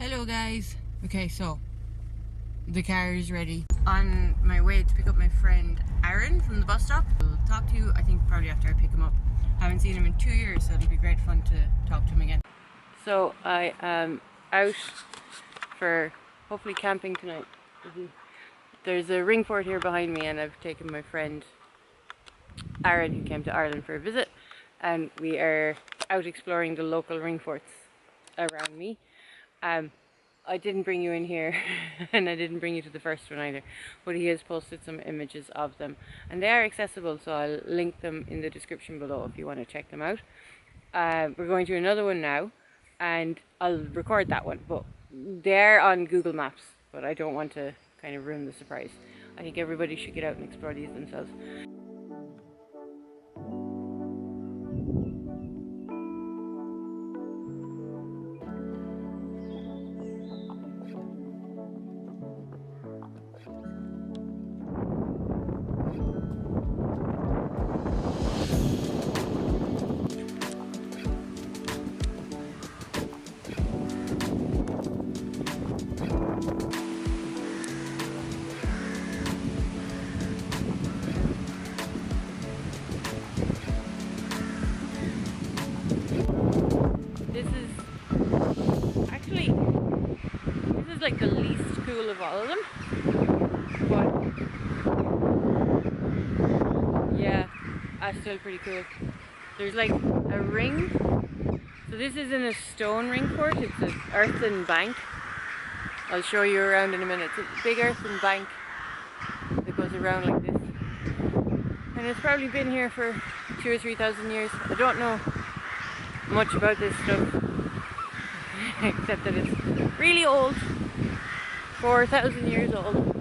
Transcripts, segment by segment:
Hello guys. Okay, so the car is ready. On my way to pick up my friend Aaron from the bus stop. I'll talk to you, I think, probably after I pick him up. Haven't seen him in 2 years, so it'll be great fun to talk to him again. So I am out for hopefully camping tonight. There's a ring fort here behind me, and I've taken my friend Aaron, who came to Ireland for a visit, and we are out exploring the local ring forts around me. I didn't bring you in here and I didn't bring you to the first one either, but he has posted some images of them and they are accessible, so I'll link them in the description below if you want to check them out. We're going to another one now and I'll record that one, but they're on Google Maps, but I don't want to kind of ruin the surprise. I think everybody should get out and explore these themselves. This is like the least cool of all of them, but yeah, that's still pretty cool. There's like a ring, so this isn't a stone ring fort, it's an earthen bank. I'll show you around in a minute. It's a big earthen bank that goes around like this, and it's probably been here for 2,000 or 3,000 years. I don't know much about this stuff except that it's really old, 4,000 years old.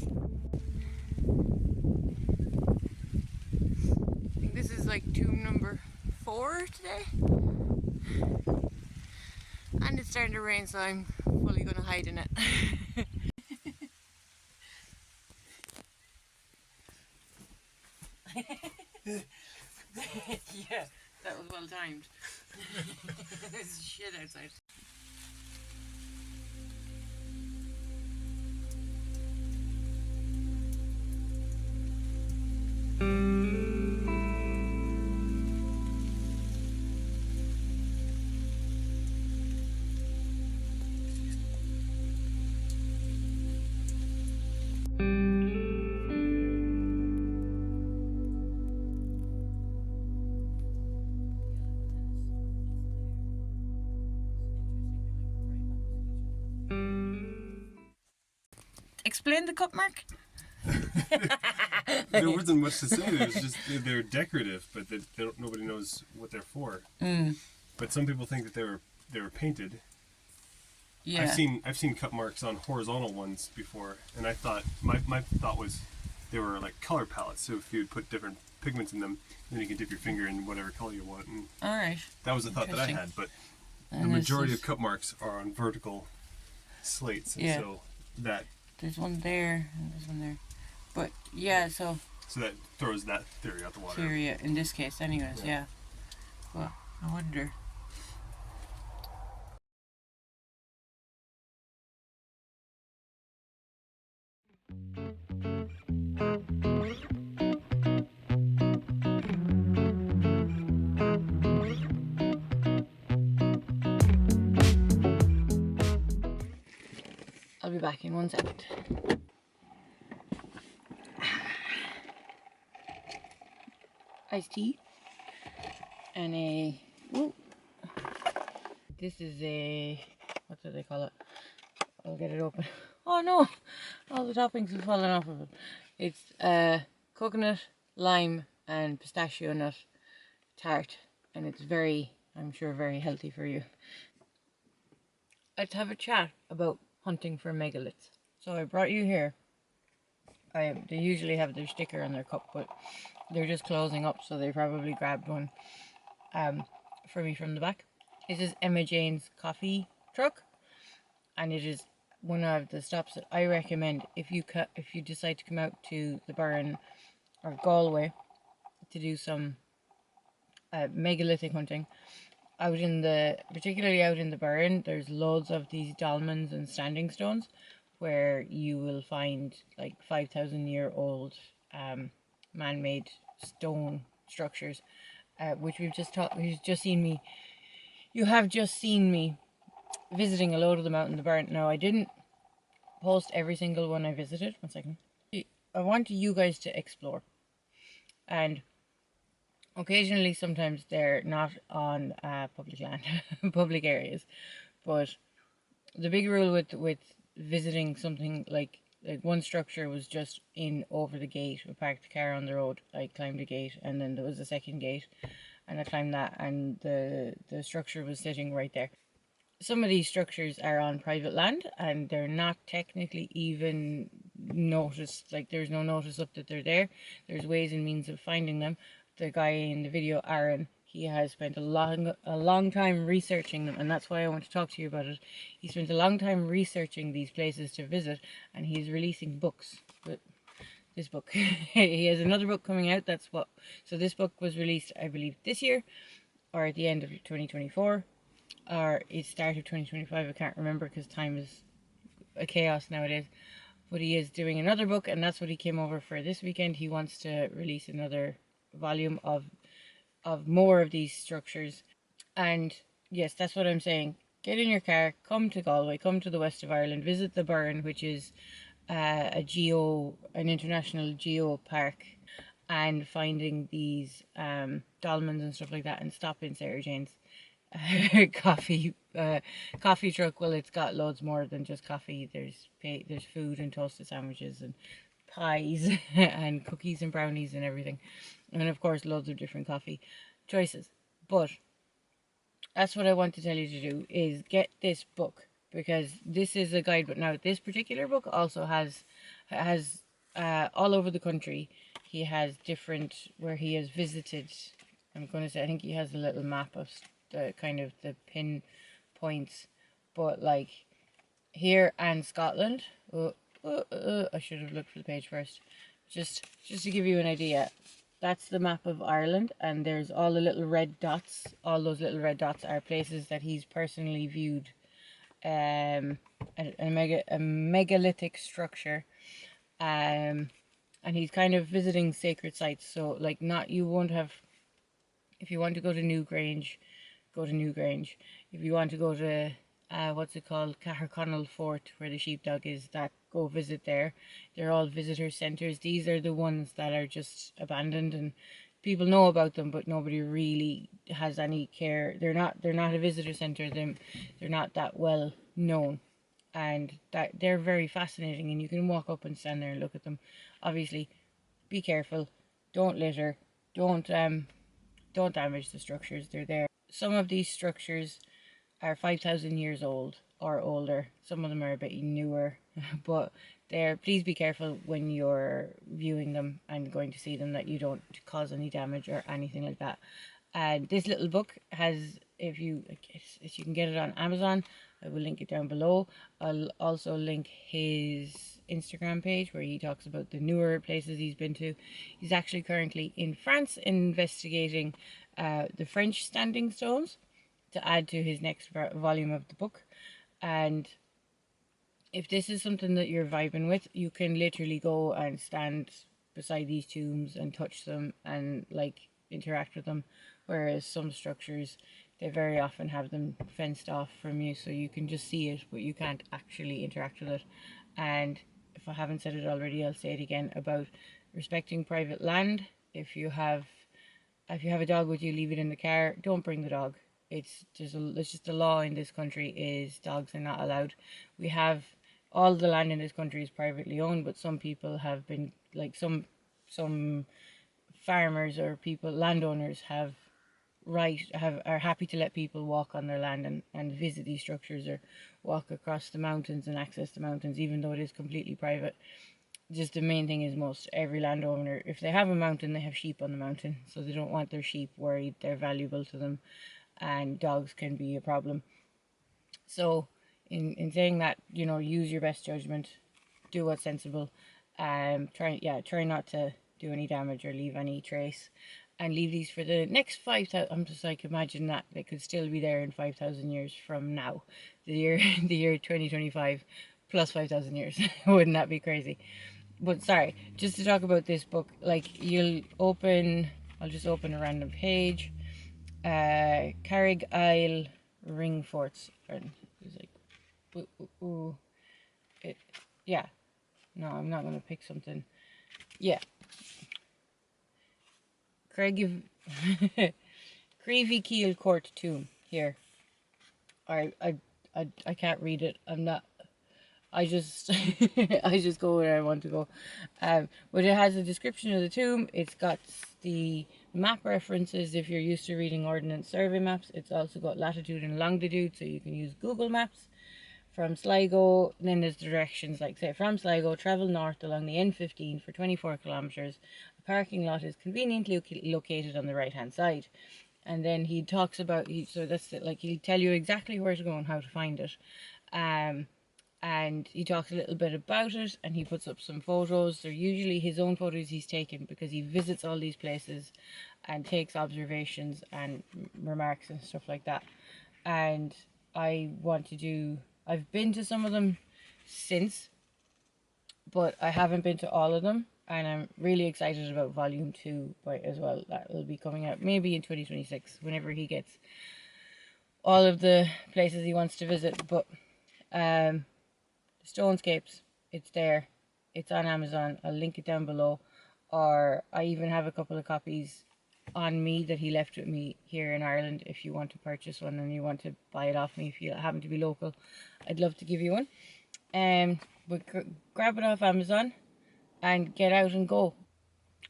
I think this is like tomb number 4 today. And it's starting to rain, so I'm fully going to hide in it. Yeah, that was well timed. There's shit outside. Explain the cup mark. There wasn't much to say. There's just they're decorative, but nobody knows what they're for. But some people think that they were painted. Yeah. I've seen cut marks on horizontal ones before, and I thought my thought was they were like color palettes. So if you put different pigments in them, then you can dip your finger in whatever color you want. And all right. That was the thought that I had, but the majority of cut marks are on vertical slates, and so that. There's one there, and there's one there. But, yeah, so that throws that theory out the water. Theory, in this case, anyways, yeah. Well, I wonder. I'll be back in 1 second. Iced tea and this is a, what do they call it? I'll get it open. Oh no, all the toppings have fallen off of it. It's coconut, lime and pistachio nut tart, and it's very, I'm sure, very healthy for you. Let's have a chat about hunting for megaliths. So I brought you here. They usually have their sticker on their cup, but they're just closing up, so they probably grabbed one for me from the back. This is Emma Jane's coffee truck, and it is one of the stops that I recommend if you decide to come out to the Burren or Galway to do some megalithic hunting. Particularly out in the Burren, there's loads of these dolmens and standing stones where you will find like 5,000-year-old man-made stone structures, which you have just seen me visiting a load of them out in the Burren. Now, I didn't post every single one I visited. 1 second. I want you guys to explore, and occasionally, sometimes they're not on public land, public areas, but the big rule with visiting something like one structure was just in over the gate. We parked the car on the road, I climbed a gate, and then there was a second gate, and I climbed that, and the structure was sitting right there. Some of these structures are on private land, and they're not technically even noticed, like there's no notice up that they're there. There's ways and means of finding them. The guy in the video, Aaron, he has spent a long time researching them, and that's why I want to talk to you about it. He spent a long time researching these places to visit, and he's releasing books. But this book, he has another book coming out. So this book was released, I believe, this year, or at the end of 2024, or it started 2025. I can't remember because time is a chaos nowadays. But he is doing another book, and that's what he came over for this weekend. He wants to release another volume of more of these structures. And yes, that's what I'm saying. Get in your car, come to Galway, come to the west of Ireland, visit the Burren, which is an international geo park, and finding these dolmens and stuff like that, and stop in Sarah Jane's coffee truck. Well, it's got loads more than just coffee. There's food and toasted sandwiches and pies and cookies and brownies and everything, and of course loads of different coffee choices. But that's what I want to tell you to do, is get this book, because this is a guide. But now this particular book also has has all over the country. He has different where he has visited. I'm going to say I think he has a little map of the kind of the pin points, but like here and Scotland. I should have looked for the page first. Just to give you an idea, that's the map of Ireland, and there's all the little red dots. All those little red dots are places that he's personally viewed. A megalithic structure, and he's kind of visiting sacred sites. So like, not you won't have. If you want to go to Newgrange, go to Newgrange. If you want to go to what's it called, Caherconnell Fort, where the sheepdog is, that go visit there. They're all visitor centres. These are the ones that are just abandoned and people know about them, but nobody really has any care. They're not a visitor centre. They're not that well known, and that they're very fascinating. And you can walk up and stand there and look at them. Obviously, be careful. Don't litter. Don't damage the structures. They're there. Some of these structures are 5,000 years old or older. Some of them are a bit newer, but please be careful when you're viewing them and going to see them, that you don't cause any damage or anything like that. And this little book has, if you can get it on Amazon, I will link it down below. I'll also link his Instagram page where he talks about the newer places he's been to. He's actually currently in France investigating the French standing stones to add to his next volume of the book. And if this is something that you're vibing with, you can literally go and stand beside these tombs and touch them and like interact with them, whereas some structures, they very often have them fenced off from you, so you can just see it but you can't actually interact with it. And if I haven't said it already, I'll say it again about respecting private land. If you have a dog with you, leave it in the car. Don't bring the dog. It's just a law in this country is dogs are not allowed. We have all the land in this country is privately owned, but some people have been like some farmers or landowners are happy to let people walk on their land and visit these structures or walk across the mountains and access the mountains, even though it is completely private. Just the main thing is most every landowner, if they have a mountain, they have sheep on the mountain, so they don't want their sheep worried. They're valuable to them, and dogs can be a problem. So in saying that, use your best judgment, do what's sensible, try not to do any damage or leave any trace, and leave these for the next 5,000. I'm just like, imagine that they could still be there in 5,000 years from now, the year 2025 plus 5,000 years. Wouldn't that be crazy? But sorry, just to talk about this book, like I'll just open a random page. Carrig Isle Ring Forts. It's like, yeah. No, I'm not gonna pick something. Yeah. Creevy Keel Court Tomb. Here. I can't read it. I'm not. I just I just go where I want to go. But it has a description of the tomb. It's got the map references if you're used to reading Ordnance Survey maps. It's also got latitude and longitude, so you can use Google Maps. From Sligo, then there's directions like, say, from Sligo, travel north along the N15 for 24 kilometres. A parking lot is conveniently located on the right hand side. And then he talks about, so that's it, like he'll tell you exactly where to go and how to find it. And he talks a little bit about it, and he puts up some photos. They're usually his own photos he's taken because he visits all these places and takes observations and remarks and stuff like that. And I've been to some of them since, but I haven't been to all of them, and I'm really excited about volume 2 as well. That will be coming out maybe in 2026 whenever he gets all of the places he wants to visit. But Stonescapes, it's there, it's on Amazon. I'll link it down below, or I even have a couple of copies on me that he left with me here in Ireland. If you want to purchase one and you want to buy it off me, if you happen to be local, I'd love to give you one. But grab it off Amazon and get out and go.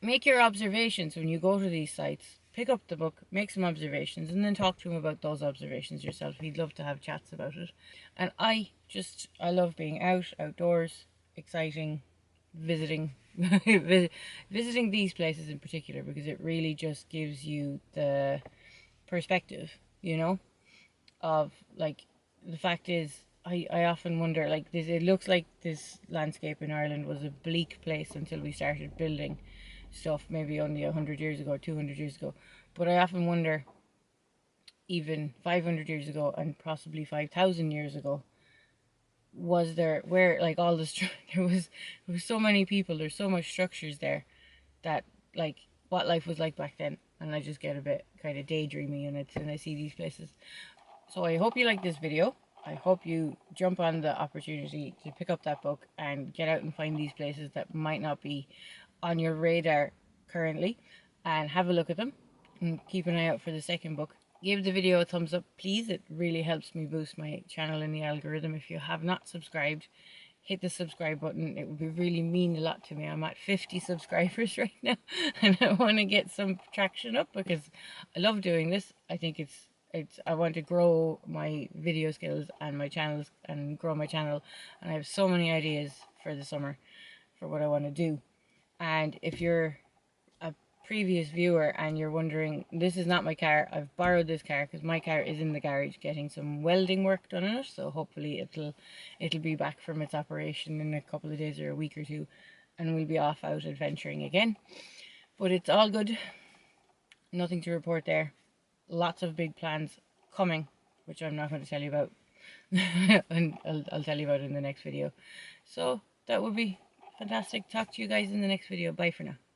Make your observations when you go to these sites. Pick up the book, make some observations, and then talk to him about those observations yourself. He'd love to have chats about it. And I love being outdoors, exciting, visiting visiting these places in particular, because it really just gives you the perspective, you know, of like, the fact is, I often wonder, like, this, it looks like this landscape in Ireland was a bleak place until we started building stuff, maybe only 100 years ago, 200 years ago. But I often wonder, even 500 years ago and possibly 5,000 years ago, was there, where, like, all this there was so many people, there's so much structures there, that, like, what life was like back then. And I just get a bit kind of daydreamy in it, and I see these places. So I hope you like this video. I hope you jump on the opportunity to pick up that book and get out and find these places that might not be on your radar currently, and have a look at them, and keep an eye out for the second book. Give the video a thumbs up, please. It really helps me boost my channel in the algorithm. If you have not subscribed, hit the subscribe button. It would be really mean a lot to me. I'm at 50 subscribers right now, and I want to get some traction up because I love doing this. I think I want to grow my video skills and my channels, and grow my channel, and I have so many ideas for the summer for what I want to do. And if you're a previous viewer and you're wondering, this is not my car. I've borrowed this car because my car is in the garage getting some welding work done on it, so hopefully it'll be back from its operation in a couple of days or a week or two, and we'll be off out adventuring again. But it's all good. Nothing to report there. Lots of big plans coming, which I'm not going to tell you about. And I'll tell you about it in the next video. So that would be fantastic. Talk to you guys in the next video. Bye for now.